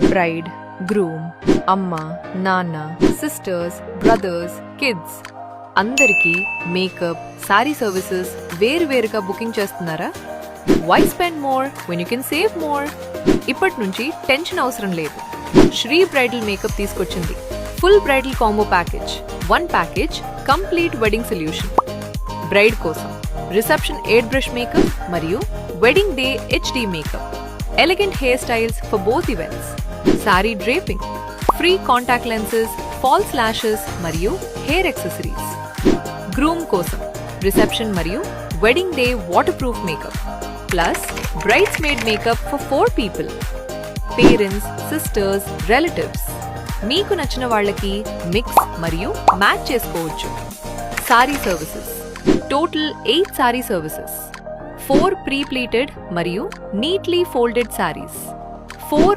Braid, groom, అమ్మ, నాన్న, sisters, brothers, kids అందరికీ మేకప్, సారీ సర్వీసెస్ వేరువేరుగా బుకింగ్ చేస్తున్నారా? Why spend more when you can save more? ఇప్పటి నుంచి టెన్షన్ అవసరం లేదు. శ్రీ బ్రైడల్ మేకప్ తీసుకొచ్చింది full bridal combo package. 1 package complete wedding solution. Bride కోసం రిసెప్షన్ 8 బ్రష్ మేకప్ మరియు wedding day HD makeup, elegant hair styles for both events, sari draping, free contact lenses, false lashes మరియు hair accessories. Groom కోసం reception మరియు wedding day water proof makeup plus brides made makeup for 4 people, parents, sisters, relatives. మీకు నచ్చిన వాళ్ళకి mix మరియు match చేసుకోవచ్చు. Sorry services total 8 sorry services, 4 pre pleated మరియు neatly folded saris, 4